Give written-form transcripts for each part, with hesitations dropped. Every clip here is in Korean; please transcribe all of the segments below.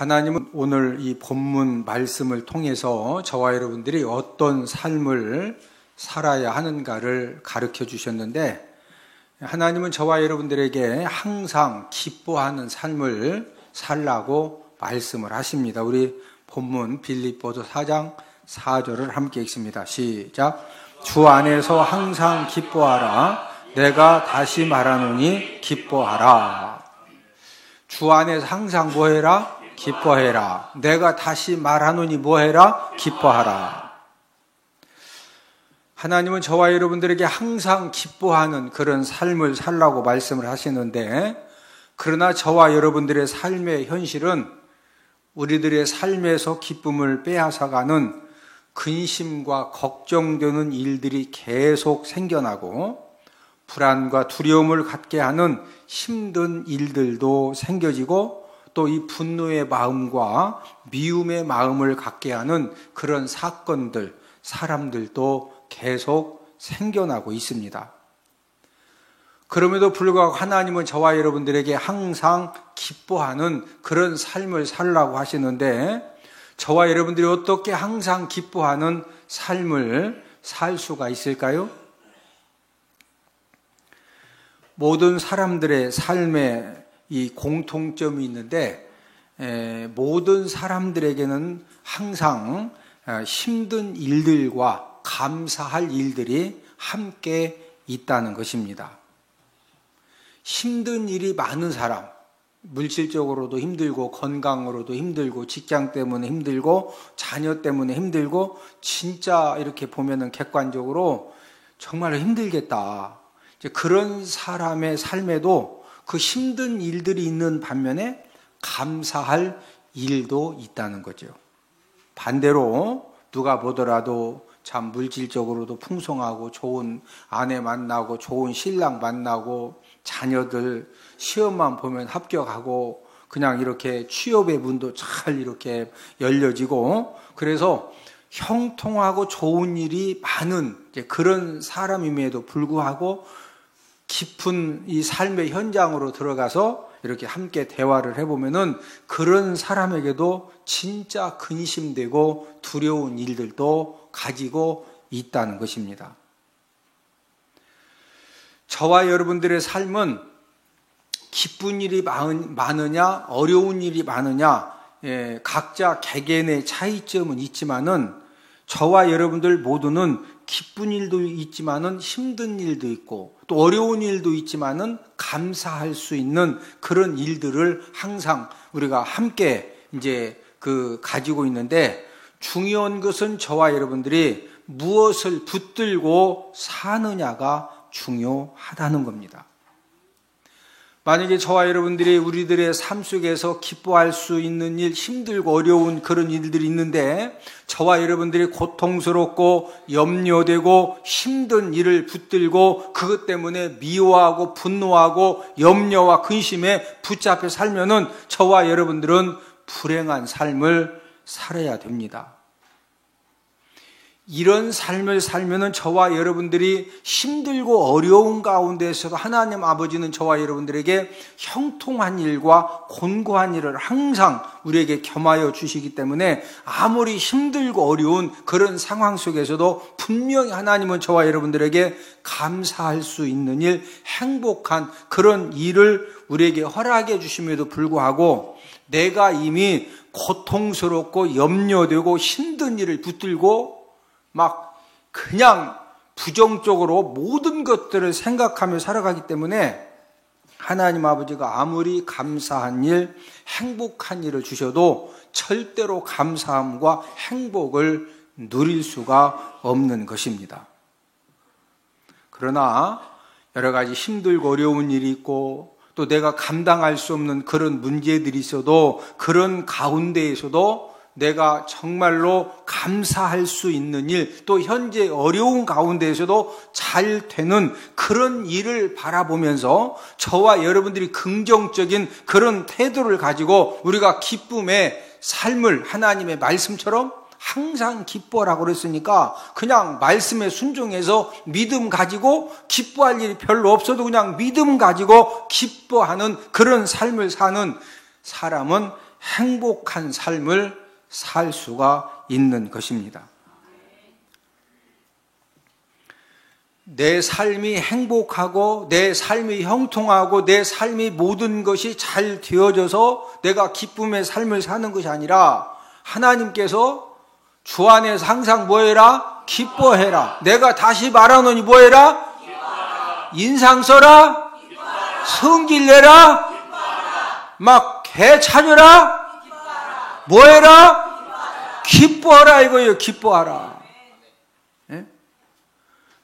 하나님은 오늘 이 본문 말씀을 통해서 저와 여러분들이 어떤 삶을 살아야 하는가를 가르쳐 주셨는데, 하나님은 저와 여러분들에게 항상 기뻐하는 삶을 살라고 말씀을 하십니다. 우리 본문 빌립보서 4장 4절을 함께 읽습니다. 시작. 주 안에서 항상 기뻐하라. 내가 다시 말하노니 기뻐하라. 주 안에서 항상 뭐해라? 기뻐해라. 내가 다시 말하노니 뭐해라? 기뻐하라. 하나님은 저와 여러분들에게 항상 기뻐하는 그런 삶을 살라고 말씀을 하시는데, 그러나 저와 여러분들의 삶의 현실은 우리들의 삶에서 기쁨을 빼앗아가는 근심과 걱정되는 일들이 계속 생겨나고, 불안과 두려움을 갖게 하는 힘든 일들도 생겨지고, 또 이 분노의 마음과 미움의 마음을 갖게 하는 그런 사건들, 사람들도 계속 생겨나고 있습니다. 그럼에도 불구하고 하나님은 저와 여러분들에게 항상 기뻐하는 그런 삶을 살라고 하시는데, 저와 여러분들이 어떻게 항상 기뻐하는 삶을 살 수가 있을까요? 모든 사람들의 삶에 이 공통점이 있는데, 모든 사람들에게는 항상 힘든 일들과 감사할 일들이 함께 있다는 것입니다. 힘든 일이 많은 사람, 물질적으로도 힘들고 건강으로도 힘들고 직장 때문에 힘들고 자녀 때문에 힘들고, 진짜 이렇게 보면은 객관적으로 정말 힘들겠다, 그런 사람의 삶에도 그 힘든 일들이 있는 반면에 감사할 일도 있다는 거죠. 반대로 누가 보더라도 참 물질적으로도 풍성하고 좋은 아내 만나고 좋은 신랑 만나고 자녀들 시험만 보면 합격하고 그냥 이렇게 취업의 문도 잘 이렇게 열려지고, 그래서 형통하고 좋은 일이 많은 그런 사람임에도 불구하고 깊은 이 삶의 현장으로 들어가서 이렇게 함께 대화를 해보면은 그런 사람에게도 진짜 근심되고 두려운 일들도 가지고 있다는 것입니다. 저와 여러분들의 삶은 기쁜 일이 많으냐 어려운 일이 많으냐, 각자 개개인의 차이점은 있지만은 저와 여러분들 모두는 기쁜 일도 있지만은 힘든 일도 있고 또 어려운 일도 있지만은 감사할 수 있는 그런 일들을 항상 우리가 함께 가지고 있는데, 중요한 것은 저와 여러분들이 무엇을 붙들고 사느냐가 중요하다는 겁니다. 만약에 저와 여러분들이 우리들의 삶 속에서 기뻐할 수 있는 일, 힘들고 어려운 그런 일들이 있는데, 저와 여러분들이 고통스럽고 염려되고 힘든 일을 붙들고 그것 때문에 미워하고 분노하고 염려와 근심에 붙잡혀 살면은 저와 여러분들은 불행한 삶을 살아야 됩니다. 이런 삶을 살면은 저와 여러분들이 힘들고 어려운 가운데에서도 하나님 아버지는 저와 여러분들에게 형통한 일과 곤고한 일을 항상 우리에게 겸하여 주시기 때문에, 아무리 힘들고 어려운 그런 상황 속에서도 분명히 하나님은 저와 여러분들에게 감사할 수 있는 일, 행복한 그런 일을 우리에게 허락해 주심에도 불구하고, 내가 이미 고통스럽고 염려되고 힘든 일을 붙들고 막 그냥 부정적으로 모든 것들을 생각하며 살아가기 때문에 하나님 아버지가 아무리 감사한 일, 행복한 일을 주셔도 절대로 감사함과 행복을 누릴 수가 없는 것입니다. 그러나 여러 가지 힘들고 어려운 일이 있고 또 내가 감당할 수 없는 그런 문제들이 있어도, 그런 가운데에서도 내가 정말로 감사할 수 있는 일, 또 현재 어려운 가운데에서도 잘 되는 그런 일을 바라보면서 저와 여러분들이 긍정적인 그런 태도를 가지고 우리가 기쁨의 삶을 하나님의 말씀처럼 항상 기뻐라고 그랬으니까, 그냥 말씀에 순종해서 믿음 가지고 기뻐할 일이 별로 없어도 그냥 믿음 가지고 기뻐하는 그런 삶을 사는 사람은 행복한 삶을 살 수가 있는 것입니다. 내 삶이 행복하고 내 삶이 형통하고 내 삶이 모든 것이 잘 되어져서 내가 기쁨의 삶을 사는 것이 아니라 하나님께서 주 안에서 항상 뭐해라? 기뻐해라. 내가 다시 말하노니 뭐해라? 인상 써라? 성질 내라? 막 개 찾으라? 뭐해라? 기뻐하라 이거예요. 기뻐하라. 예?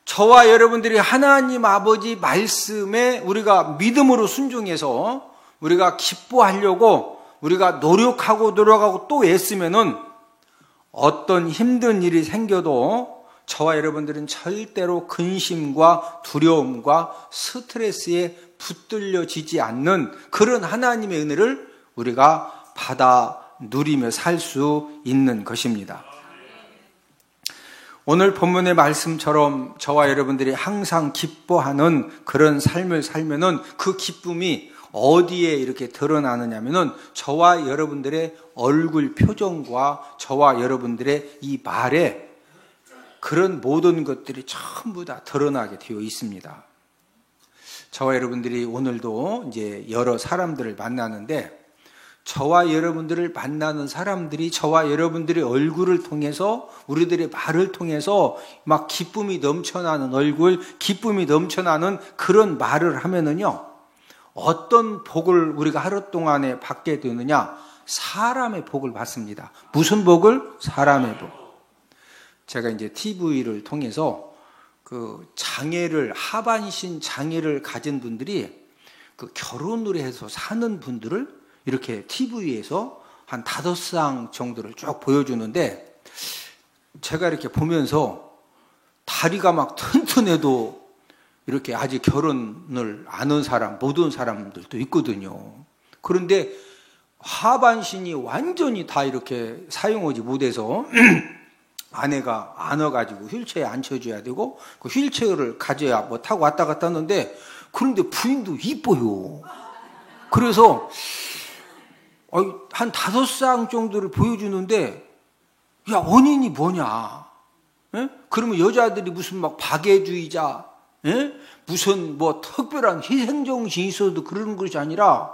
저와 여러분들이 하나님 아버지 말씀에 우리가 믿음으로 순종해서 우리가 기뻐하려고 우리가 노력하고 또 애쓰면은 어떤 힘든 일이 생겨도 저와 여러분들은 절대로 근심과 두려움과 스트레스에 붙들려지지 않는 그런 하나님의 은혜를 우리가 받아 누리며 살 수 있는 것입니다. 오늘 본문의 말씀처럼 저와 여러분들이 항상 기뻐하는 그런 삶을 살면은 그 기쁨이 어디에 이렇게 드러나느냐면은 저와 여러분들의 얼굴 표정과 저와 여러분들의 이 말에 그런 모든 것들이 전부 다 드러나게 되어 있습니다. 저와 여러분들이 오늘도 이제 여러 사람들을 만나는데 저와 여러분들을 만나는 사람들이 저와 여러분들의 얼굴을 통해서 우리들의 말을 통해서 막 기쁨이 넘쳐나는 얼굴, 기쁨이 넘쳐나는 그런 말을 하면은요, 어떤 복을 우리가 하루 동안에 받게 되느냐? 사람의 복을 받습니다. 무슨 복을? 사람의 복. 제가 이제 TV를 통해서 그 장애를, 하반신 장애를 가진 분들이 그 결혼을 해서 사는 분들을 이렇게 TV에서 한 5쌍 정도를 쭉 보여주는데 제가 이렇게 보면서 다리가 막 튼튼해도 이렇게 아직 결혼을 안 한 사람, 못 한 사람들도 있거든요. 그런데 하반신이 완전히 다 이렇게 사용하지 못해서 아내가 안아가지고 휠체어에 앉혀줘야 되고 그 휠체어를 가져야 뭐 타고 왔다 갔다 하는데 그런데 부인도 이뻐요. 그래서 한 5쌍 정도를 보여주는데 야 원인이 뭐냐? 에? 그러면 여자들이 무슨 막 박애주의자, 에? 무슨 뭐 특별한 희생정신이 있어도 그런 것이 아니라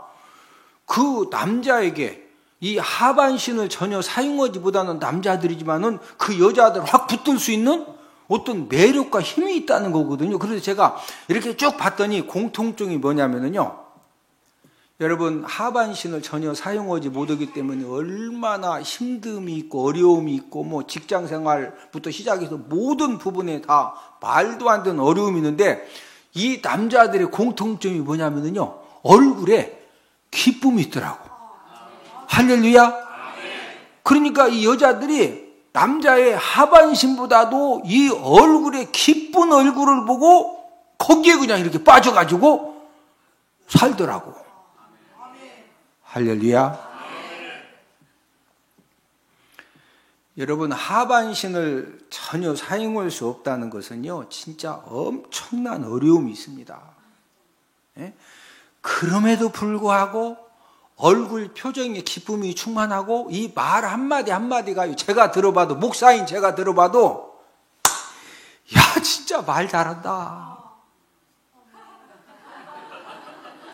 그 남자에게 이 하반신을 전혀 사용하지 못하는 남자들이지만은 그 여자들 확 붙들 수 있는 어떤 매력과 힘이 있다는 거거든요. 그래서 제가 이렇게 쭉 봤더니 공통점이 뭐냐면은요. 여러분 하반신을 전혀 사용하지 못하기 때문에 얼마나 힘듦이 있고 어려움이 있고 뭐 직장생활부터 시작해서 모든 부분에 다 말도 안 되는 어려움이 있는데 이 남자들의 공통점이 뭐냐면은요. 얼굴에 기쁨이 있더라고. 할렐루야. 그러니까 이 여자들이 남자의 하반신보다도 이 얼굴에 기쁜 얼굴을 보고 거기에 그냥 이렇게 빠져가지고 살더라고. 할렐루야. 여러분 하반신을 전혀 사용할 수 없다는 것은요 진짜 엄청난 어려움이 있습니다. 예? 그럼에도 불구하고 얼굴 표정에 기쁨이 충만하고 이 말 한마디 한마디가 제가 들어봐도 목사인 제가 들어봐도 야 진짜 말 잘한다.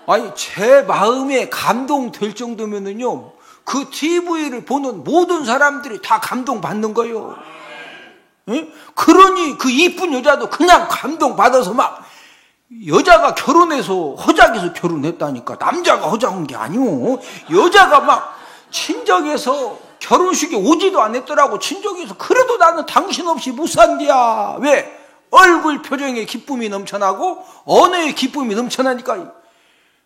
아니 제 마음에 감동될 정도면은요 그 TV를 보는 모든 사람들이 다 감동받는 거예요. 예? 그러니 그 이쁜 여자도 그냥 감동받아서 막 여자가 결혼해서 허작해서 결혼했다니까 남자가 허작한 게 아니오. 여자가 막 친정에서 결혼식에 오지도 않았더라고. 친정에서 그래도 나는 당신 없이 못 산디야. 왜? 얼굴 표정에 기쁨이 넘쳐나고 언어에 기쁨이 넘쳐나니까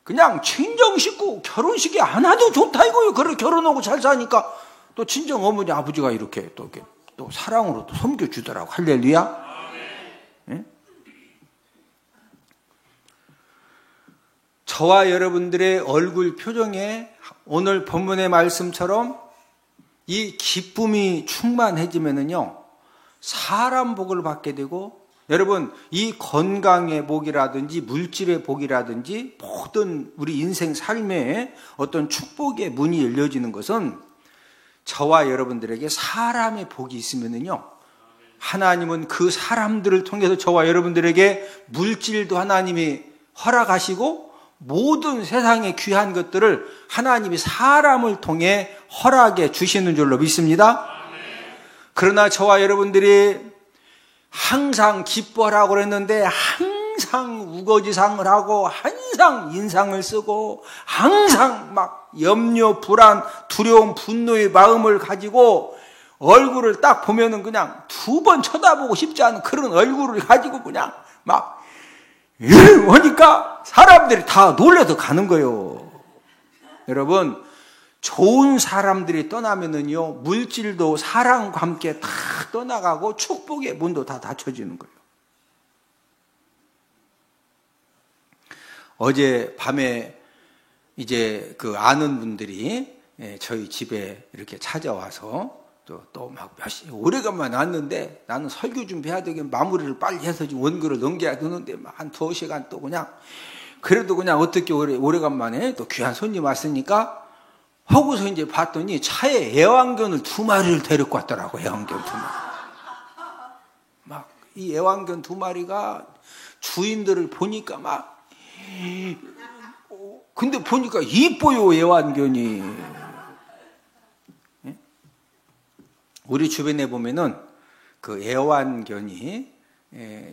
그냥 친정 식구 결혼식에 안 와도 좋다 이거예요. 그래 결혼하고 잘 사니까 또 친정 어머니 아버지가 이렇게 또 사랑으로 또 섬겨주더라고. 할렐루야. 예? 저와 여러분들의 얼굴 표정에 오늘 본문의 말씀처럼 이 기쁨이 충만해지면은요 사람 복을 받게 되고 여러분, 이 건강의 복이라든지 물질의 복이라든지 모든 우리 인생 삶에 어떤 축복의 문이 열려지는 것은 저와 여러분들에게 사람의 복이 있으면은요, 하나님은 그 사람들을 통해서 저와 여러분들에게 물질도 하나님이 허락하시고 모든 세상의 귀한 것들을 하나님이 사람을 통해 허락해 주시는 줄로 믿습니다. 그러나 저와 여러분들이 항상 기뻐하라고 그랬는데 항상 우거지상을 하고 항상 인상을 쓰고 항상 막 염려, 불안, 두려움, 분노의 마음을 가지고 얼굴을 딱 보면은 그냥 두 번 쳐다보고 싶지 않은 그런 얼굴을 가지고 그냥 막 이러니까 사람들이 다 놀라서 가는 거예요. 여러분, 좋은 사람들이 떠나면은요, 물질도 사랑과 함께 다 떠나가고 축복의 문도 다 닫혀지는 거예요. 어제 밤에 이제 그 아는 분들이 저희 집에 이렇게 찾아와서 또 막 오래간만에 왔는데 나는 설교 준비해야 되겠 마무리를 빨리 해서 지금 원고를 넘겨야 되는데 막 한 2시간 또 그냥 그래도 그냥 어떻게 오래간만에 또 귀한 손님 왔으니까 하고서 이제 봤더니 차에 애완견을 2마리를 데리고 왔더라고. 애완견 2마리. 막 이 애완견 2마리가 주인들을 보니까 막 근데 보니까 이뻐요, 애완견이. 우리 주변에 보면은 그 애완견이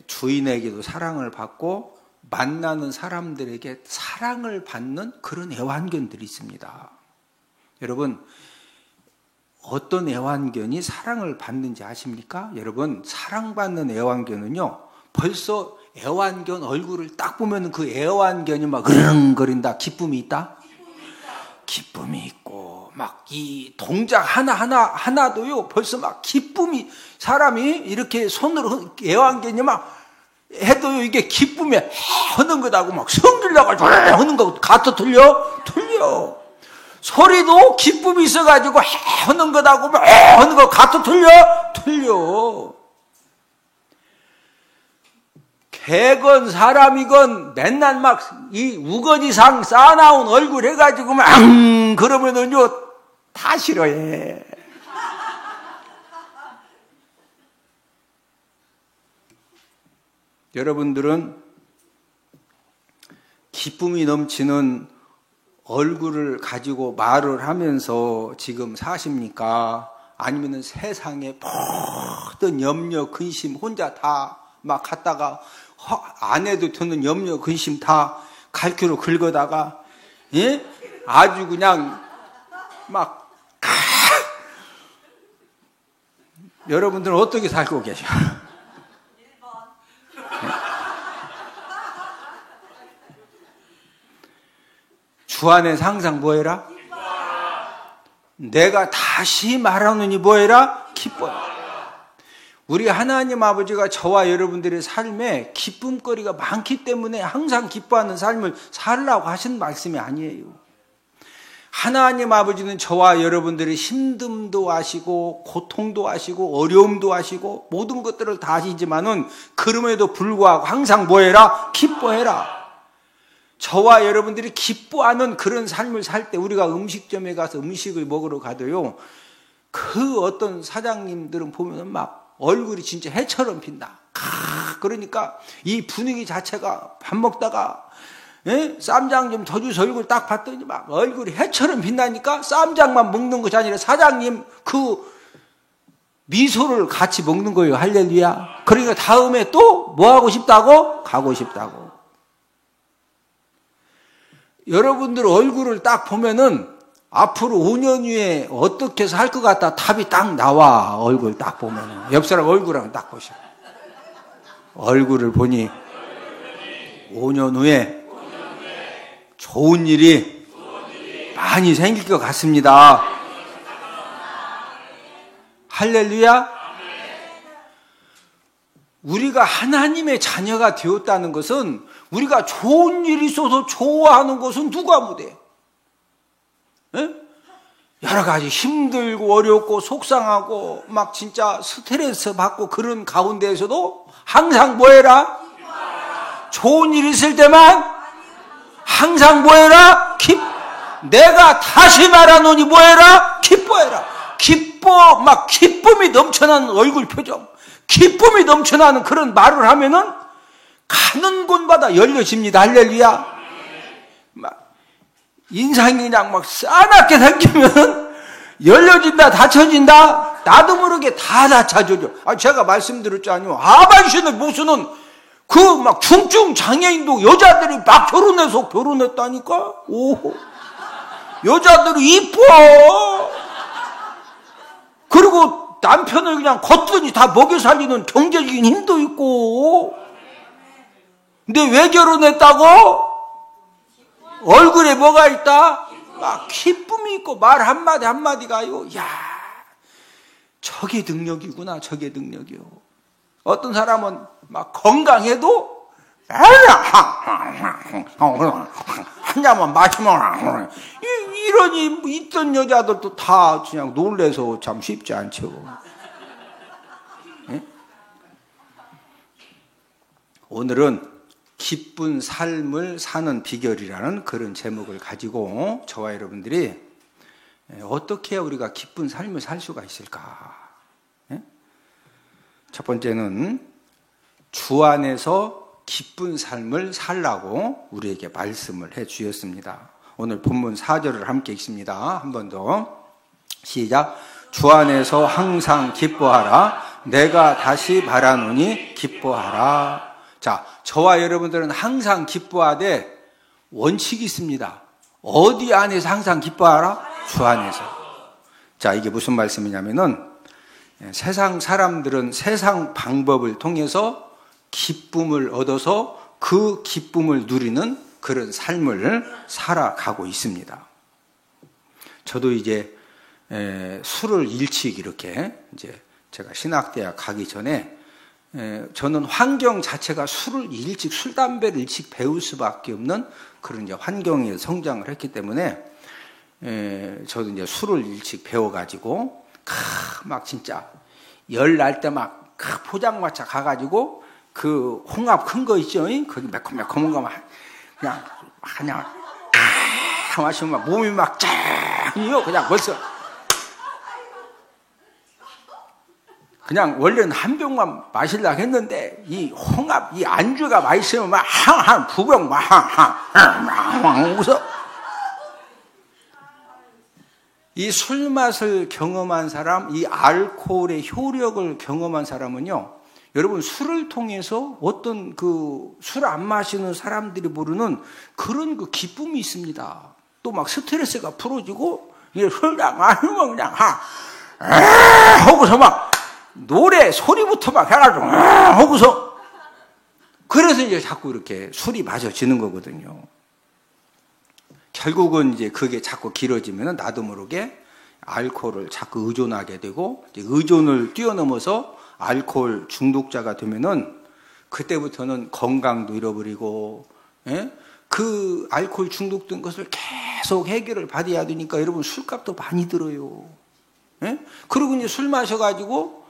주인에게도 사랑을 받고 만나는 사람들에게 사랑을 받는 그런 애완견들이 있습니다. 여러분, 어떤 애완견이 사랑을 받는지 아십니까? 여러분, 사랑받는 애완견은요, 벌써 애완견 얼굴을 딱 보면 그 애완견이 막 으르렁거린다. 기쁨이 있다? 기쁨이 있고, 막 이 동작 하나도요, 벌써 막 기쁨이, 사람이 이렇게 손으로 애완견이 막 해도요, 이게 기쁨이 하는 거다고 막 성질나가지고 하는 거 같아 틀려? 틀려. 소리도 기쁨이 있어가지고 하는 거다고 막 하는 거 같아 틀려? 틀려. 개건 사람이건 맨날 막 이 우거지상 쌓아나온 얼굴 해가지고 막 그러면은요 다 싫어해. 여러분들은 기쁨이 넘치는 얼굴을 가지고 말을 하면서 지금 사십니까? 아니면은 세상에 모든 염려, 근심 혼자 다 막 갖다가 안 해도 되는 염려, 근심 다 갈퀴로 긁어다가, 예? 아주 그냥 막 여러분들은 어떻게 살고 계셔? 주 안에서 항상 뭐해라? 내가 다시 말하느니 뭐해라? 기뻐라. 우리 하나님 아버지가 저와 여러분들의 삶에 기쁨거리가 많기 때문에 항상 기뻐하는 삶을 살라고 하신 말씀이 아니에요. 하나님 아버지는 저와 여러분들의 힘듦도 아시고 고통도 아시고 어려움도 아시고 모든 것들을 다 아시지만은 그럼에도 불구하고 항상 뭐해라? 기뻐해라. 저와 여러분들이 기뻐하는 그런 삶을 살 때 우리가 음식점에 가서 음식을 먹으러 가도요, 그 어떤 사장님들은 보면 막 얼굴이 진짜 해처럼 빛나. 그러니까 이 분위기 자체가 밥 먹다가 쌈장 좀 더 주서 얼굴 딱 봤더니 막 얼굴이 해처럼 빛나니까 쌈장만 먹는 것이 아니라 사장님 그 미소를 같이 먹는 거예요. 할렐루야. 그러니까 다음에 또 뭐 하고 싶다고? 가고 싶다고. 여러분들 얼굴을 딱 보면은 앞으로 5년 후에 어떻게 살 것 같다 답이 딱 나와. 얼굴 딱 보면은. 옆 사람 얼굴을 딱 보셔. 얼굴을 보니 5년 후에 좋은 일이 많이 생길 것 같습니다. 할렐루야. 우리가 하나님의 자녀가 되었다는 것은 우리가 좋은 일이 있어서 좋아하는 것은 누가 못해? 여러 가지 힘들고 어렵고 속상하고 막 진짜 스트레스 받고 그런 가운데에서도 항상 뭐 해라? 좋은 일 있을 때만 항상 뭐 해라? 내가 다시 말하노니 뭐 해라? 기뻐해라. 막 기쁨이 넘쳐나는 얼굴 표정, 기쁨이 넘쳐나는 그런 말을 하면은 가는 곳마다 열려집니다. 할렐루야. 막 인상이 그냥 막 싸납게 생기면 열려진다, 닫혀진다, 나도 모르게 다 닫혀져. 제가 말씀드렸잖아요. 하반신의 모수는 그 막 중증 장애인도 여자들이 막 결혼했다니까? 오, 여자들이 이뻐. 그리고 남편을 그냥 걷더니 다 먹여 살리는 경제적인 힘도 있고. 근데 왜 결혼했다고? 얼굴에 뭐가 있다? 막 기쁨이 있고 말 한마디 한마디가요. 야, 저게 능력이구나. 저게 능력이요. 어떤 사람은 막 건강해도 한 잔만 마시면 이러니 있던 여자들도 다 그냥 놀래서 참 쉽지 않죠. 네? 오늘은 기쁜 삶을 사는 비결이라는 그런 제목을 가지고 저와 여러분들이 어떻게 우리가 기쁜 삶을 살 수가 있을까? 첫 번째는 주 안에서 기쁜 삶을 살라고 우리에게 말씀을 해 주셨습니다. 오늘 본문 4절을 함께 읽습니다. 한 번 더 시작. 주 안에서 항상 기뻐하라. 내가 다시 말하노니 기뻐하라. 자, 저와 여러분들은 항상 기뻐하되 원칙이 있습니다. 어디 안에서 항상 기뻐하라? 주 안에서. 자, 이게 무슨 말씀이냐면은 세상 사람들은 세상 방법을 통해서 기쁨을 얻어서 그 기쁨을 누리는 그런 삶을 살아가고 있습니다. 저도 이제 술을 일찍 이렇게 이제 제가 신학대학 가기 전에 저는 환경 자체가 술, 담배를 일찍 배울 수밖에 없는 그런 이제 환경에 성장을 했기 때문에 저도 이제 술을 일찍 배워가지고 막 진짜 열 날 때 막 포장마차 가가지고 그 홍합 큰 거 있죠? 거기 매콤매콤한 거 막 그냥 마시면 막 몸이 막 짱이요. 그냥 벌써 그냥 원래는 한 병만 마시려고 했는데 이 홍합 이 안주가 맛있으면 막 한 두 병 막 웃어. 이 술 맛을 경험한 사람, 이 알코올의 효력을 경험한 사람은요, 여러분 술을 통해서 어떤 그 술 안 마시는 사람들이 모르는 그런 그 기쁨이 있습니다. 또 막 스트레스가 풀어지고 술 마시면 그냥 하고서 막 노래 소리부터 막 해가지고 하고서 그래서 이제 자꾸 이렇게 술이 마셔지는 거거든요. 결국은 이제 그게 자꾸 길어지면 나도 모르게 알코올을 자꾸 의존하게 되고 이제 의존을 뛰어넘어서 알코올 중독자가 되면은 그때부터는 건강도 잃어버리고 그 알코올 중독된 것을 계속 해결을 받아야 되니까 여러분 술값도 많이 들어요. 그리고 이제 술 마셔가지고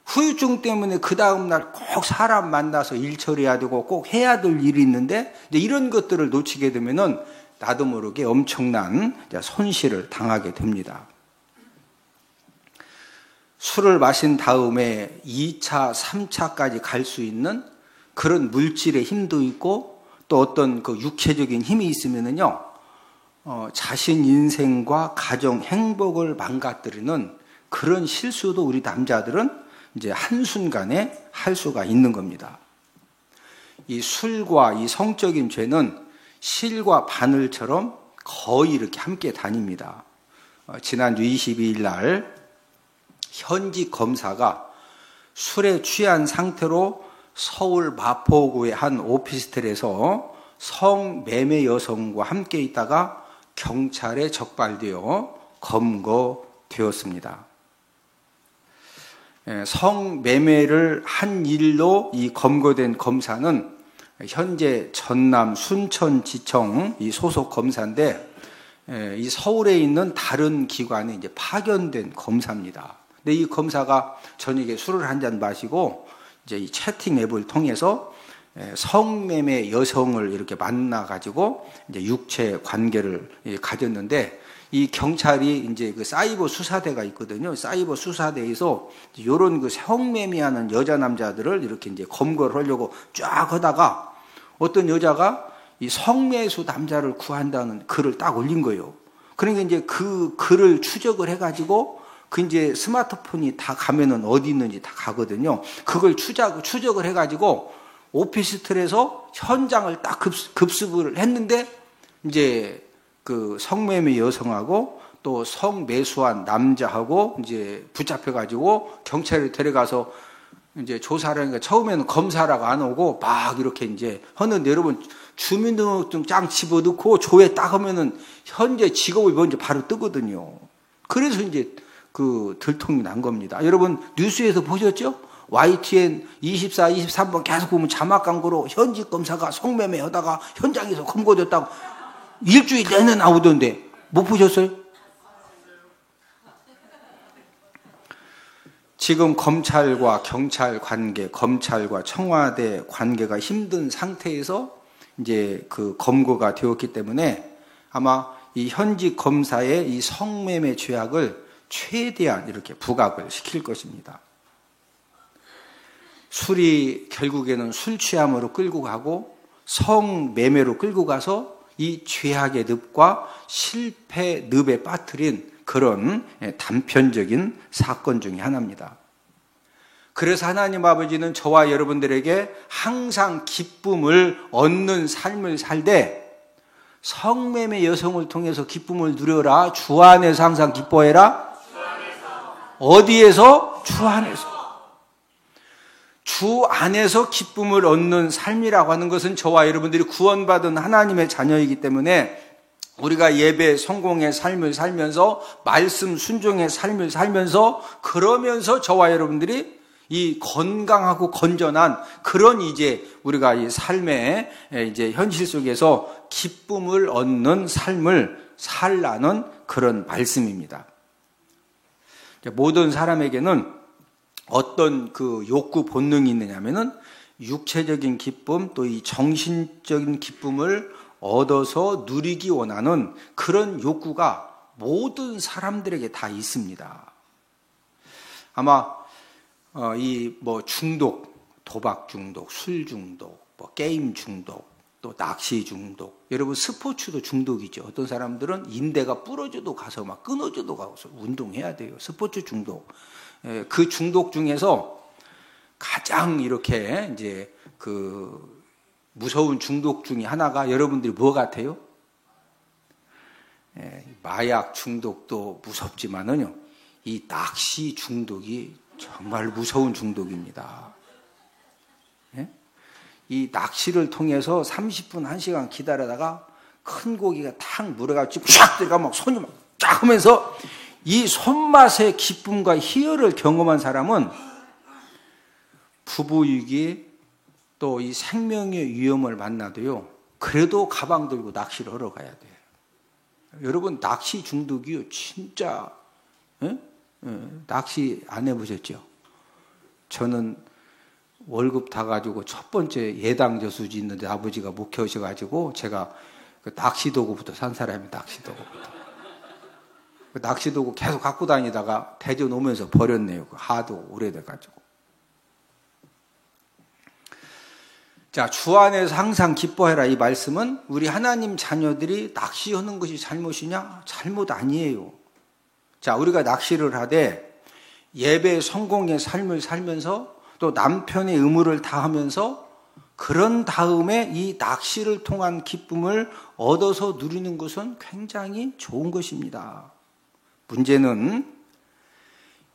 후유증 때문에 그 다음날 꼭 사람 만나서 일 처리해야 되고 꼭 해야 될 일이 있는데 이제 이런 것들을 놓치게 되면은 나도 모르게 엄청난 손실을 당하게 됩니다. 술을 마신 다음에 2차, 3차까지 갈 수 있는 그런 물질의 힘도 있고 또 어떤 그 육체적인 힘이 있으면은요, 자신 인생과 가정 행복을 망가뜨리는 그런 실수도 우리 남자들은 이제 한순간에 할 수가 있는 겁니다. 이 술과 이 성적인 죄는 실과 바늘처럼 거의 이렇게 함께 다닙니다. 지난주 22일 날 현직 검사가 술에 취한 상태로 서울 마포구의 한 오피스텔에서 성매매 여성과 함께 있다가 경찰에 적발되어 검거되었습니다. 성매매를 한 일로 이 검거된 검사는 현재 전남 순천지청 이 소속 검사인데 이 서울에 있는 다른 기관에 이제 파견된 검사입니다. 근데 이 검사가 저녁에 술을 한 잔 마시고 이제 이 채팅 앱을 통해서 성매매 여성을 이렇게 만나가지고 이제 육체 관계를 가졌는데, 이 경찰이 이제 그 사이버 수사대가 있거든요. 사이버 수사대에서 이런 그 성매매하는 여자 남자들을 이렇게 이제 검거를 하려고 쫙 하다가 어떤 여자가 이 성매수 남자를 구한다는 글을 딱 올린 거예요. 그러니까 이제 그 글을 추적을 해가지고 그 이제 스마트폰이 다 가면은 어디 있는지 다 가거든요. 그걸 추적을 해가지고 오피스텔에서 현장을 딱 급습을 했는데, 이제 그 성매매 여성하고 또 성매수한 남자하고 이제 붙잡혀가지고 경찰에 데려가서 이제 조사를 하니까 처음에는 검사라고 안 오고 막 이렇게 이제 하는데, 여러분 주민등록증 짱 집어넣고 조회 딱 하면은 현재 직업이 뭔지 바로 뜨거든요. 그래서 이제 그 들통이 난 겁니다. 여러분 뉴스에서 보셨죠? YTN 24, 23번 계속 보면 자막 광고로 현직 검사가 성매매 하다가 현장에서 검거됐다고 일주일 내내 나오던데 못 보셨어요? 지금 검찰과 경찰 관계, 검찰과 청와대 관계가 힘든 상태에서 이제 그 검거가 되었기 때문에 아마 이 현직 검사의 이 성매매 죄악을 최대한 이렇게 부각을 시킬 것입니다. 술이 결국에는 술 취함으로 끌고 가고 성매매로 끌고 가서 이 죄악의 늪과 실패 늪에 빠뜨린 그런 단편적인 사건 중에 하나입니다. 그래서 하나님 아버지는 저와 여러분들에게 항상 기쁨을 얻는 삶을 살되, 성매매 여성을 통해서 기쁨을 누려라. 주 안에서 항상 기뻐해라. 어디에서? 주 안에서. 주 안에서 기쁨을 얻는 삶이라고 하는 것은 저와 여러분들이 구원받은 하나님의 자녀이기 때문에 우리가 예배 성공의 삶을 살면서 말씀 순종의 삶을 살면서 그러면서 저와 여러분들이 이 건강하고 건전한 그런 이제 우리가 이 삶의 이제 현실 속에서 기쁨을 얻는 삶을 살라는 그런 말씀입니다. 모든 사람에게는 어떤 그 욕구 본능이 있느냐면은 육체적인 기쁨 또 이 정신적인 기쁨을 얻어서 누리기 원하는 그런 욕구가 모든 사람들에게 다 있습니다. 아마 이 뭐 중독, 도박 중독, 술 중독, 뭐 게임 중독, 또 낚시 중독, 여러분 스포츠도 중독이죠. 어떤 사람들은 인대가 부러져도 가서 막 끊어져도 가서 운동해야 돼요. 스포츠 중독. 그 중독 중에서 가장 이렇게 이제 그 무서운 중독 중에 하나가 여러분들이 뭐 같아요? 마약 중독도 무섭지만은요, 이 낚시 중독이 정말 무서운 중독입니다. 이 낚시를 통해서 30분, 1시간 기다리다가 큰 고기가 탁 물에 가지고 쫙 들어가 막 손이 막 쫙 하면서 이 손맛의 기쁨과 희열을 경험한 사람은 부부위기 또 이 생명의 위험을 만나도요, 그래도 가방 들고 낚시를 하러 가야 돼요. 여러분 낚시 중독이요 진짜 낚시 안 해보셨죠? 저는 월급 다 가지고 첫 번째 예당 저수지 있는데 아버지가 목회하셔가지고 제가 그 낚시도구부터 산 사람이 낚시도구부터. 그 낚시도구 계속 갖고 다니다가 대전 오면서 버렸네요. 하도 오래돼가지고. 자, 주 안에서 항상 기뻐해라 이 말씀은 우리 하나님 자녀들이 낚시하는 것이 잘못이냐? 잘못 아니에요. 자, 우리가 낚시를 하되 예배 성공의 삶을 살면서 또 남편의 의무를 다하면서 그런 다음에 이 낚시를 통한 기쁨을 얻어서 누리는 것은 굉장히 좋은 것입니다. 문제는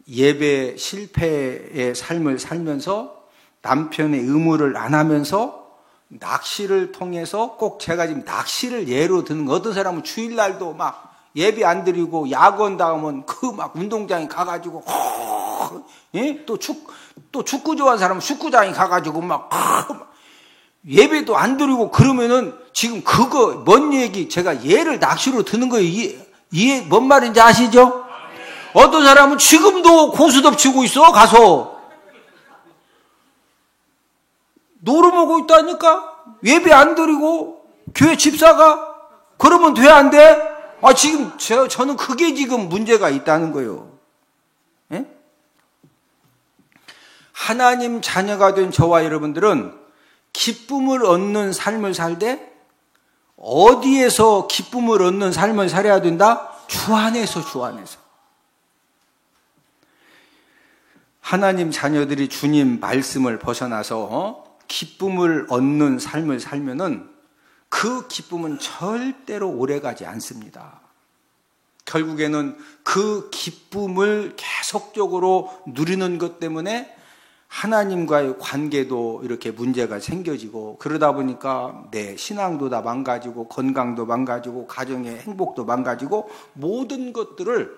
예배 실패의 삶을 살면서 남편의 의무를 안 하면서 낚시를 통해서 꼭 제가 지금 낚시를 예로 드는 거, 어떤 사람은 주일날도 막 예배 안 드리고 야구한 다음은 그 막 운동장에 가가지고 또 축구 좋아하는 사람은 축구장에 가가지고 막 예배도 안 드리고 그러면은 지금 그거 뭔 얘기, 제가 예를 낚시로 드는 거예요. 이해 뭔 말인지 아시죠? 어떤 사람은 지금도 고스톱 치고 있어. 가서 노름하고 있다니까. 예배 안 드리고 교회 집사가 그러면 돼 안 돼? 지금 저는 그게 지금 문제가 있다는 거예요. 예? 하나님 자녀가 된 저와 여러분들은 기쁨을 얻는 삶을 살되 어디에서 기쁨을 얻는 삶을 살아야 된다? 주 안에서, 주 안에서. 하나님 자녀들이 주님 말씀을 벗어나서 기쁨을 얻는 삶을 살면은 그 기쁨은 절대로 오래가지 않습니다. 결국에는 그 기쁨을 계속적으로 누리는 것 때문에 하나님과의 관계도 이렇게 문제가 생겨지고, 그러다 보니까 내 신앙도 다 망가지고 건강도 망가지고 가정의 행복도 망가지고, 모든 것들을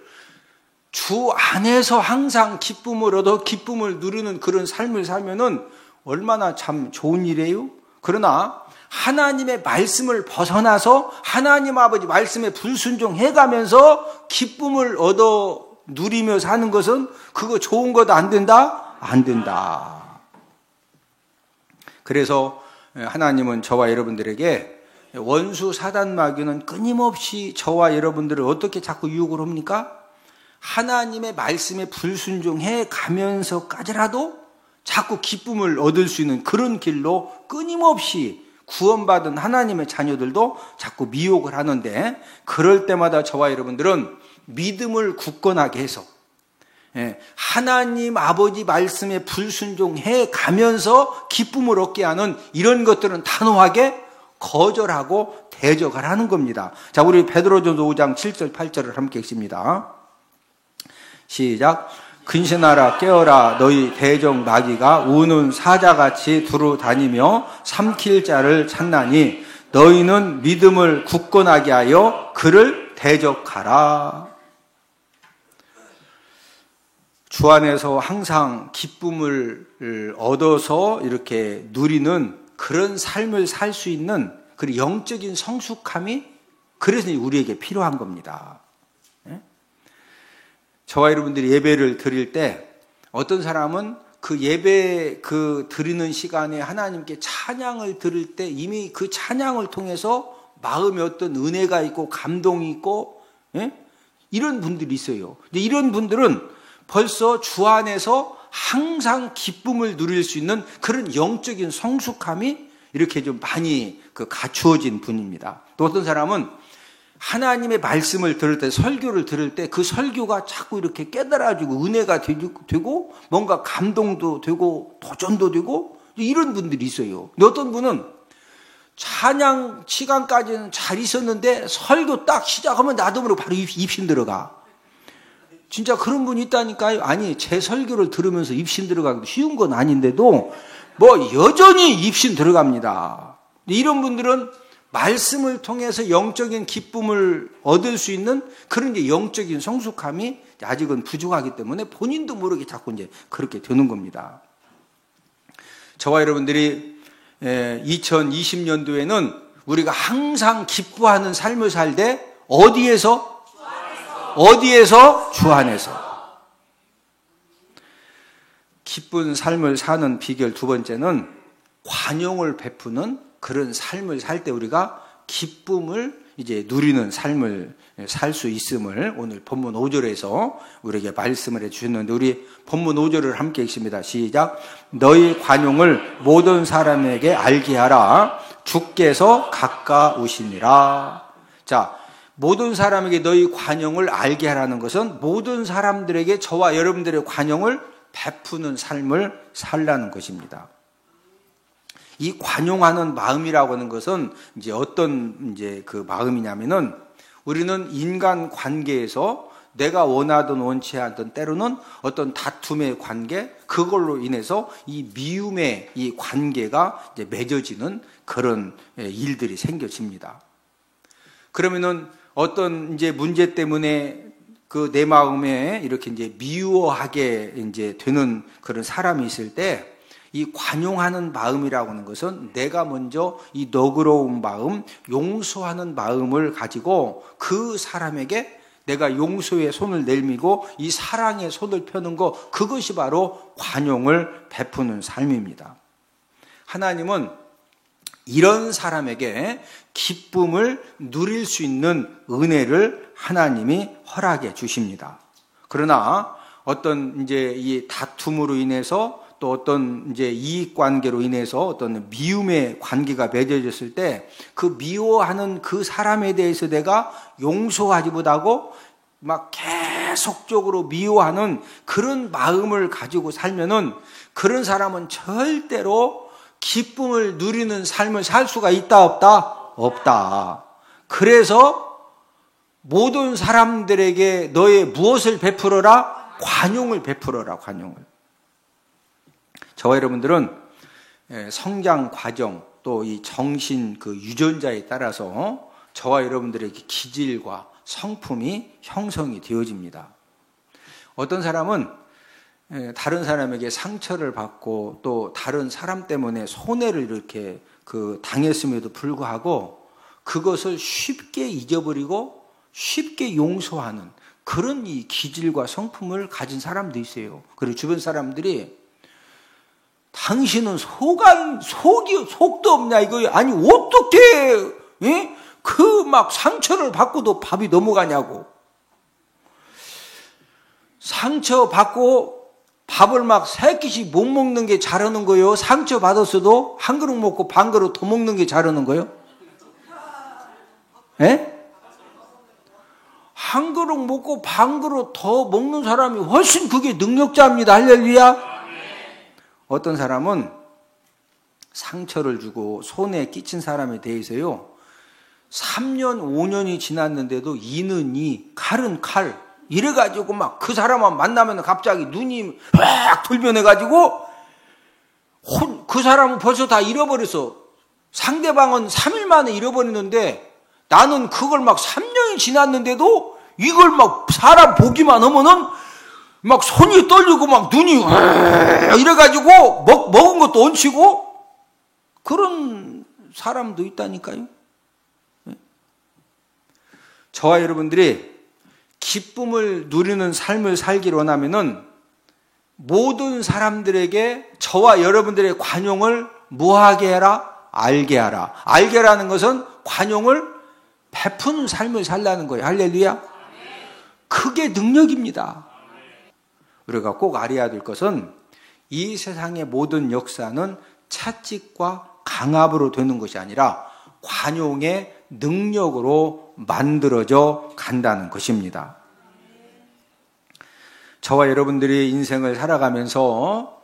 주 안에서 항상 기쁨을 얻어 기쁨을 누리는 그런 삶을 살면은 얼마나 참 좋은 일이에요. 그러나 하나님의 말씀을 벗어나서 하나님 아버지 말씀에 불순종해가면서 기쁨을 얻어 누리며 사는 것은 그거 좋은 것 안 된다? 안 된다. 그래서 하나님은 저와 여러분들에게, 원수 사단 마귀는 끊임없이 저와 여러분들을 어떻게 자꾸 유혹을 합니까? 하나님의 말씀에 불순종해 가면서까지라도 자꾸 기쁨을 얻을 수 있는 그런 길로 끊임없이 구원받은 하나님의 자녀들도 자꾸 미혹을 하는데, 그럴 때마다 저와 여러분들은 믿음을 굳건하게 해서 하나님 아버지 말씀에 불순종해 가면서 기쁨을 얻게 하는 이런 것들은 단호하게 거절하고 대적을 하는 겁니다. 자, 우리 베드로전서 5장 7절 8절을 함께 읽습니다. 시작. 근신하라 깨어라, 너희 대적 마귀가 우는 사자같이 두루 다니며 삼킬 자를 찾나니 너희는 믿음을 굳건하게 하여 그를 대적하라. 주 안에서 항상 기쁨을 얻어서 이렇게 누리는 그런 삶을 살 수 있는 그 영적인 성숙함이, 그래서 우리에게 필요한 겁니다. 저와 여러분들이 예배를 드릴 때 어떤 사람은 그 예배 드리는 시간에 하나님께 찬양을 드릴 때 이미 그 찬양을 통해서 마음에 어떤 은혜가 있고 감동이 있고, 이런 분들이 있어요. 근데 이런 분들은 벌써 주 안에서 항상 기쁨을 누릴 수 있는 그런 영적인 성숙함이 이렇게 좀 많이 갖추어진 분입니다. 또 어떤 사람은 하나님의 말씀을 들을 때, 설교를 들을 때 그 설교가 자꾸 이렇게 깨달아지고 은혜가 되고 뭔가 감동도 되고 도전도 되고 이런 분들이 있어요. 근데 어떤 분은 찬양 시간까지는 잘 있었는데 설교 딱 시작하면 나도 모르게 바로 입신 들어가. 진짜 그런 분이 있다니까요. 아니, 제 설교를 들으면서 입신 들어가기도 쉬운 건 아닌데도 여전히 입신 들어갑니다. 이런 분들은 말씀을 통해서 영적인 기쁨을 얻을 수 있는 그런 영적인 성숙함이 아직은 부족하기 때문에 본인도 모르게 자꾸 이제 그렇게 되는 겁니다. 저와 여러분들이 2020년도에는 우리가 항상 기뻐하는 삶을 살되 어디에서? 주 안에서. 기쁜 삶을 사는 비결 두 번째는 관용을 베푸는 그런 삶을 살 때 우리가 기쁨을 이제 누리는 삶을 살 수 있음을 오늘 본문 5절에서 우리에게 말씀을 해주셨는데, 우리 본문 5절을 함께 읽습니다. 시작. 너희 관용을 모든 사람에게 알게 하라. 주께서 가까우시니라. 자, 모든 사람에게 너희 관용을 알게 하라는 것은 모든 사람들에게 저와 여러분들의 관용을 베푸는 삶을 살라는 것입니다. 이 관용하는 마음이라고 하는 것은 이제 어떤 그 마음이냐면은, 우리는 인간 관계에서 내가 원하든 원치 않든 때로는 어떤 다툼의 관계, 그걸로 인해서 이 미움의 이 관계가 이제 맺어지는 그런 일들이 생겨집니다. 그러면은 어떤 이제 문제 때문에 그 내 마음에 이렇게 이제 미워하게 이제 되는 그런 사람이 있을 때, 이 관용하는 마음이라고 하는 것은 내가 먼저 이 너그러운 마음, 용서하는 마음을 가지고 그 사람에게 내가 용서의 손을 내밀고 이 사랑의 손을 펴는 것, 그것이 바로 관용을 베푸는 삶입니다. 하나님은 이런 사람에게 기쁨을 누릴 수 있는 은혜를 하나님이 허락해 주십니다. 그러나 어떤 이제 이 다툼으로 인해서 또 어떤 이제 이익 관계로 인해서 어떤 미움의 관계가 맺어졌을 때 그 미워하는 그 사람에 대해서 내가 용서하지 못하고 막 계속적으로 미워하는 그런 마음을 가지고 살면은 그런 사람은 절대로 기쁨을 누리는 삶을 살 수가 있다 없다? 없다. 그래서 모든 사람들에게 너의 무엇을 베풀어라? 관용을 베풀어라, 관용을. 저와 여러분들은 성장 과정 또 이 정신 그 유전자에 따라서 저와 여러분들에게 기질과 성품이 형성이 되어집니다. 어떤 사람은 다른 사람에게 상처를 받고 또 다른 사람 때문에 손해를 이렇게 당했음에도 불구하고 그것을 쉽게 잊어버리고 쉽게 용서하는 그런 이 기질과 성품을 가진 사람도 있어요. 그리고 주변 사람들이 당신은 속도 없냐 이거. 아니 어떻게 그 막 상처를 받고도 밥이 넘어가냐고. 상처 받고 밥을 막 3끼씩 못 먹는 게 잘하는 거예요? 상처 받았어도 한 그릇 먹고 반 그릇 더 먹는 게 잘하는 거예요? 한 그릇 먹고 반 그릇 더 먹는 사람이 훨씬 그게 능력자입니다. 할렐루야. 어떤 사람은 상처를 주고 손해 끼친 사람에 대해서요 3년 5년이 지났는데도 이는 이 칼은 칼 이래가지고 막 그 사람만 만나면 갑자기 눈이 확 돌변해가지고 그 사람은 벌써 다 잃어버렸어. 상대방은 3일 만에 잃어버리는데 나는 그걸 막 3년이 지났는데도 이걸 막 사람 보기만 하면은 막 손이 떨리고 막 눈이 이래가지고 먹은 것도 얹히고 그런 사람도 있다니까요. 저와 여러분들이 기쁨을 누리는 삶을 살기를 원하면은 모든 사람들에게 저와 여러분들의 관용을 뭐하게 해라? 알게 하라. 알게라는 것은 관용을 베푸는 삶을 살라는 거예요. 할렐루야. 그게 능력입니다. 우리가 꼭 알아야 될 것은 이 세상의 모든 역사는 채찍과 강압으로 되는 것이 아니라 관용의 능력으로 만들어져 간다는 것입니다. 저와 여러분들이 인생을 살아가면서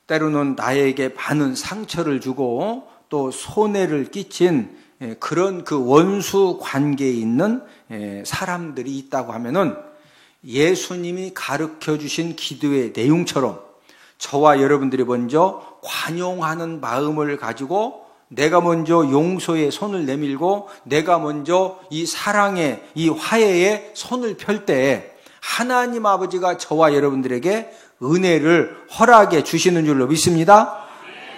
때로는 나에게 많은 상처를 주고 또 손해를 끼친 그런 그 원수 관계에 있는 사람들이 있다고 하면은 예수님이 가르쳐 주신 기도의 내용처럼 저와 여러분들이 먼저 관용하는 마음을 가지고 내가 먼저 용서의 손을 내밀고 내가 먼저 이 사랑의 이 화해의 손을 펼 때 하나님 아버지가 저와 여러분들에게 은혜를 허락해 주시는 줄로 믿습니다.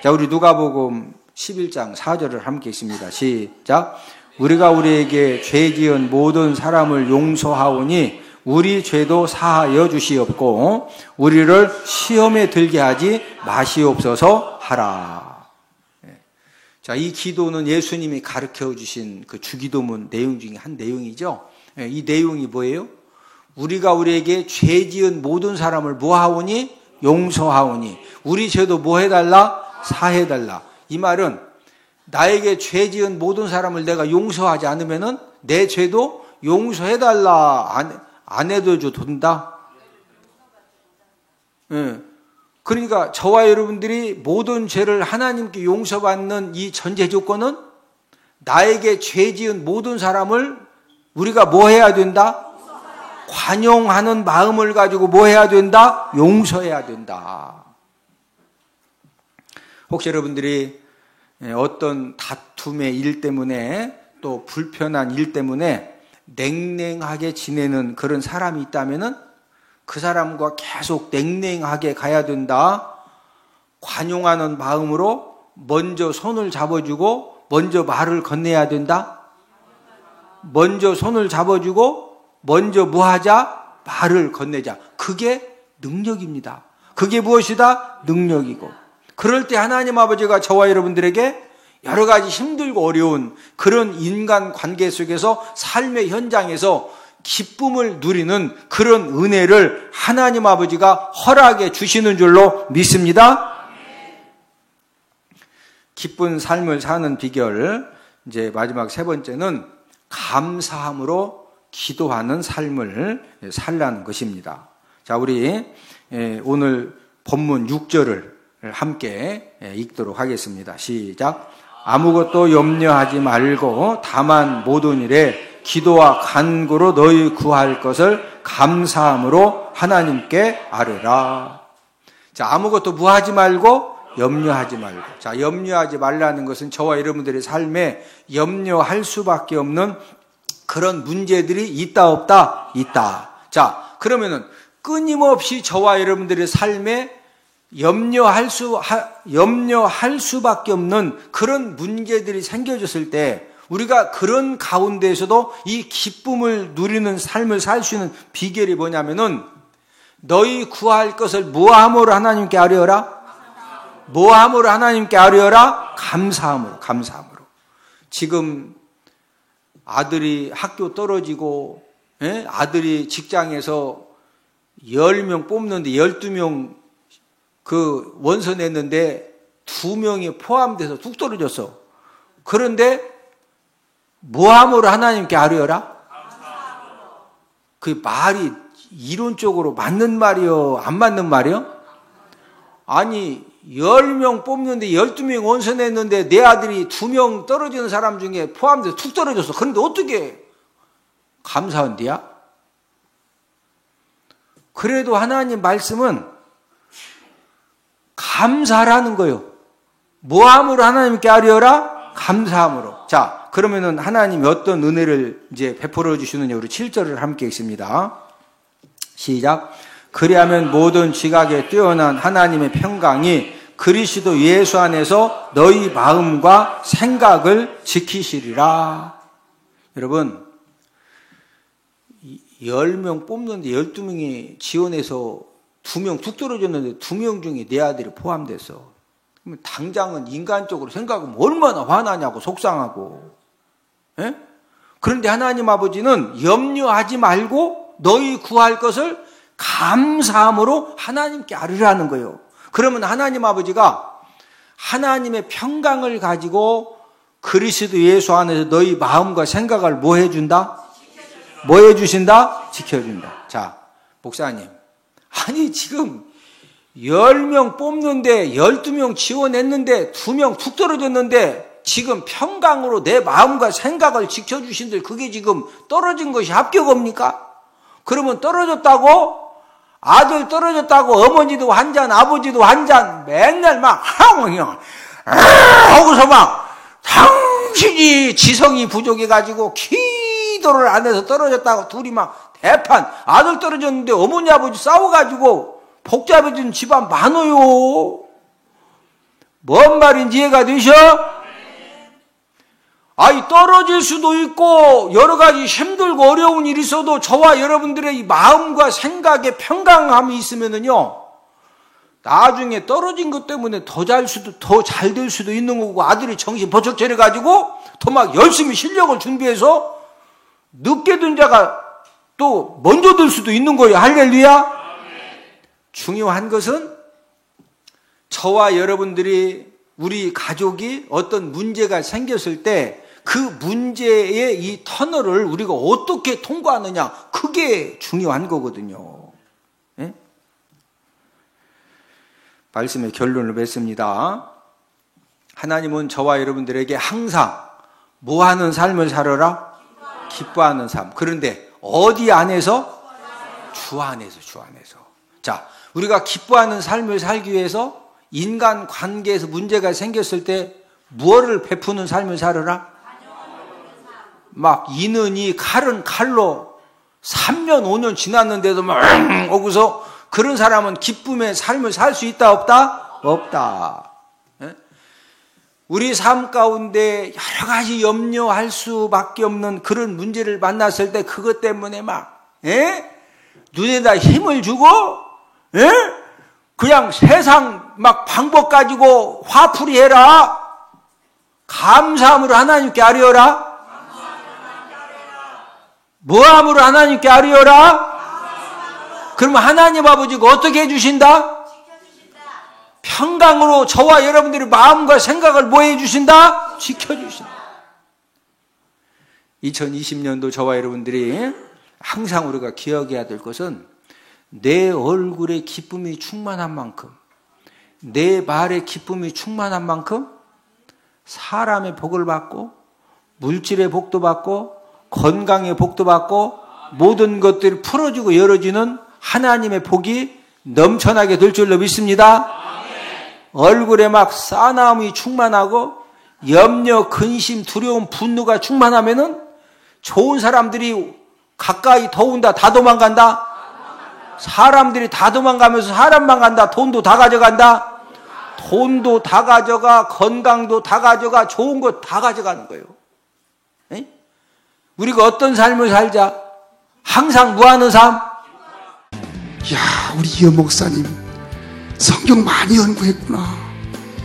자, 우리 누가복음 11장 4절을 함께 읽습니다. 시작. 우리가 우리에게 죄 지은 모든 사람을 용서하오니 우리 죄도 사하여 주시옵고 우리를 시험에 들게 하지 마시옵소서 하라. 자, 이 기도는 예수님이 가르쳐 주신 그 주기도문 내용 중에 한 내용이죠. 이 내용이 뭐예요? 우리가 우리에게 죄 지은 모든 사람을 뭐 하오니? 용서하오니. 우리 죄도 뭐 해달라? 사해달라. 이 말은 나에게 죄 지은 모든 사람을 내가 용서하지 않으면은 내 죄도 용서해달라. 안 해도 된다? 그러니까 저와 여러분들이 모든 죄를 하나님께 용서받는 이 전제 조건은 나에게 죄 지은 모든 사람을 우리가 뭐 해야 된다? 관용하는 마음을 가지고 뭐 해야 된다? 용서해야 된다. 혹시 여러분들이 어떤 다툼의 일 때문에 또 불편한 일 때문에 냉랭하게 지내는 그런 사람이 있다면은 그 사람과 계속 냉랭하게 가야 된다? 관용하는 마음으로 먼저 손을 잡아주고 먼저 말을 건네야 된다? 먼저 손을 잡아주고 먼저 뭐 하자? 말을 건네자. 그게 능력입니다. 그게 무엇이다? 능력이고. 그럴 때 하나님 아버지가 저와 여러분들에게 여러 가지 힘들고 어려운 그런 인간 관계 속에서 삶의 현장에서 기쁨을 누리는 그런 은혜를 하나님 아버지가 허락해 주시는 줄로 믿습니다. 기쁜 삶을 사는 비결, 이제 마지막 세 번째는 감사함으로 기도하는 삶을 살라는 것입니다. 자, 우리 오늘 본문 6절을 함께 읽도록 하겠습니다. 시작. 아무것도 염려하지 말고 다만 모든 일에 기도와 간구로 너희 구할 것을 감사함으로 하나님께 아뢰라. 자, 아무것도 무하지 말고 염려하지 말고. 자, 염려하지 말라는 것은 저와 여러분들의 삶에 염려할 수밖에 없는 그런 문제들이 있다 없다? 있다. 자, 그러면은 끊임없이 저와 여러분들의 삶에 염려할 수밖에 없는 그런 문제들이 생겨졌을 때 우리가 그런 가운데에서도 이 기쁨을 누리는 삶을 살 수 있는 비결이 뭐냐면은 너희 구할 것을 뭐함으로 하나님께 아뢰어라? 뭐함으로 하나님께 아뢰어라? 감사함으로. 지금 아들이 학교 떨어지고 아들이 직장에서 10명 뽑는데 12명 그 원서 냈는데 2명이 포함돼서 뚝 떨어졌어. 그런데 뭐함으로 하나님께 아뢰어라? 그 말이 이론적으로 맞는 말이요? 안 맞는 말이요? 아니 10명 뽑는데 12명 원서 냈는데 내 아들이 2명 떨어지는 사람 중에 포함돼서 툭 떨어졌어. 그런데 어떻게 감사한디야? 그래도 하나님 말씀은 감사라는 거예요. 뭐함으로 하나님께 아뢰어라? 감사함으로. 자, 그러면은 하나님이 어떤 은혜를 이제 베풀어 주시느냐, 우리 7절을 함께 읽습니다. 시작. 그리하면 모든 지각에 뛰어난 하나님의 평강이 그리스도 예수 안에서 너희 마음과 생각을 지키시리라. 여러분, 10명 뽑는데 12명이 지원해서 2명 툭 떨어졌는데 2명 중에 내 아들이 포함돼서, 그러면 당장은 인간적으로 생각하면 얼마나 화나냐고, 속상하고. 예? 그런데 하나님 아버지는 염려하지 말고 너희 구할 것을 감사함으로 하나님께 아뢰라는 거예요. 그러면 하나님 아버지가 하나님의 평강을 가지고 그리스도 예수 안에서 너희 마음과 생각을 뭐 해준다? 뭐 해주신다? 지켜준다. 자, 목사님, 아니 지금 10명 뽑는데 12명 지원했는데 2명 툭 떨어졌는데 지금 평강으로 내 마음과 생각을 지켜주신들, 그게 지금 떨어진 것이 합격입니까? 그러면 떨어졌다고, 아들 떨어졌다고 어머니도 한 잔 아버지도 한 잔 맨날 막 하고서 막 당신이 지성이 부족해가지고 기도를 안 해서 떨어졌다고 둘이 막 대판, 아들 떨어졌는데 어머니 아버지 싸워가지고 복잡해진 집안 많아요. 뭔 말인지 이해가 되셔? 아이, 떨어질 수도 있고 여러 가지 힘들고 어려운 일이 있어도 저와 여러분들의 이 마음과 생각에 평강함이 있으면은요, 나중에 떨어진 것 때문에 더 잘 될 수도 있는 거고, 아들이 정신 번쩍 차려가지고 더 막 열심히 실력을 준비해서 늦게 든 자가 또 먼저 들 수도 있는 거예요. 할렐루야. 중요한 것은 저와 여러분들이, 우리 가족이 어떤 문제가 생겼을 때 그 문제의 이 터널을 우리가 어떻게 통과하느냐, 그게 중요한 거거든요. 예? 말씀의 결론을 맺습니다. 하나님은 저와 여러분들에게 항상 뭐 하는 삶을 살아라? 기뻐하는 삶. 그런데 어디 안에서? 주 안에서. 자, 우리가 기뻐하는 삶을 살기 위해서 인간 관계에서 문제가 생겼을 때 무엇을 베푸는 삶을 살아라? 막 이는이 칼은 칼로 3년 5년 지났는데도 막 오고서, 그런 사람은 기쁨의 삶을 살 수 있다 없다? 없다. 우리 삶 가운데 여러 가지 염려할 수밖에 없는 그런 문제를 만났을 때 그것 때문에 막 눈에다 힘을 주고 그냥 세상 막 방법 가지고 화풀이 해라. 감사함으로 하나님께 아뢰어라. 뭐함으로 하나님께 아뢰어라. 그러면 하나님 아버지가 어떻게 해주신다? 평강으로 저와 여러분들의 마음과 생각을 뭐 해주신다? 지켜주신다. 2020년도 저와 여러분들이 항상 우리가 기억해야 될 것은 내 얼굴에 기쁨이 충만한 만큼, 내 말에 기쁨이 충만한 만큼 사람의 복을 받고 물질의 복도 받고 건강의 복도 받고 모든 것들이 풀어지고 열어지는 하나님의 복이 넘쳐나게 될 줄로 믿습니다. 얼굴에 막 싸나움이 충만하고 염려, 근심, 두려움, 분노가 충만하면은 좋은 사람들이 가까이 더운다, 다 도망간다. 사람들이 다 도망가면서 사람만 간다. 돈도 다 가져간다. 돈도 다 가져가, 건강도 다 가져가, 좋은 거 다 가져가는 거예요. 에? 우리가 어떤 삶을 살자? 항상 무한한 삶. 야, 우리 이호 목사님 성경 많이 연구했구나.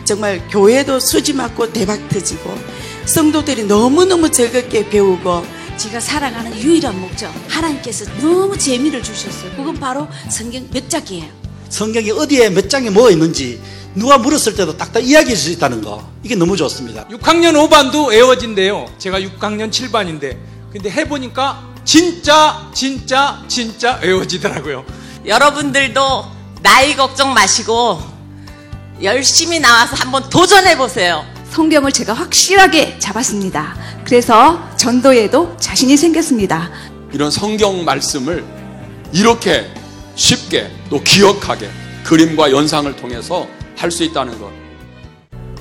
정말 교회도 수지 맞고 대박 터지고 성도들이 너무너무 즐겁게 배우고 제가 살아가는 유일한 목적, 하나님께서 너무 재미를 주셨어요. 그건 바로 성경 몇 장이에요. 성경이 어디에 몇 장에 뭐가 있는지 누가 물었을 때도 딱딱 이야기할 수 있다는 거, 이게 너무 좋습니다. 6학년 5반도 외워진대요. 제가 6학년 7반인데 근데 해보니까 진짜 외워지더라고요. 여러분들도 나이 걱정 마시고 열심히 나와서 한번 도전해보세요. 성경을 제가 확실하게 잡았습니다. 그래서 전도에도 자신이 생겼습니다. 이런 성경 말씀을 이렇게 쉽게 또 기억하게 그림과 연상을 통해서 할 수 있다는 것.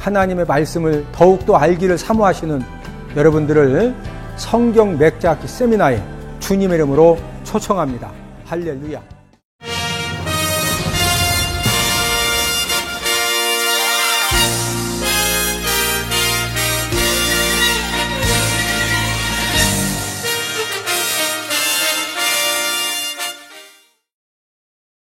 하나님의 말씀을 더욱더 알기를 사모하시는 여러분들을 성경 맥자기 세미나에 주님의 이름으로 초청합니다. 할렐루야.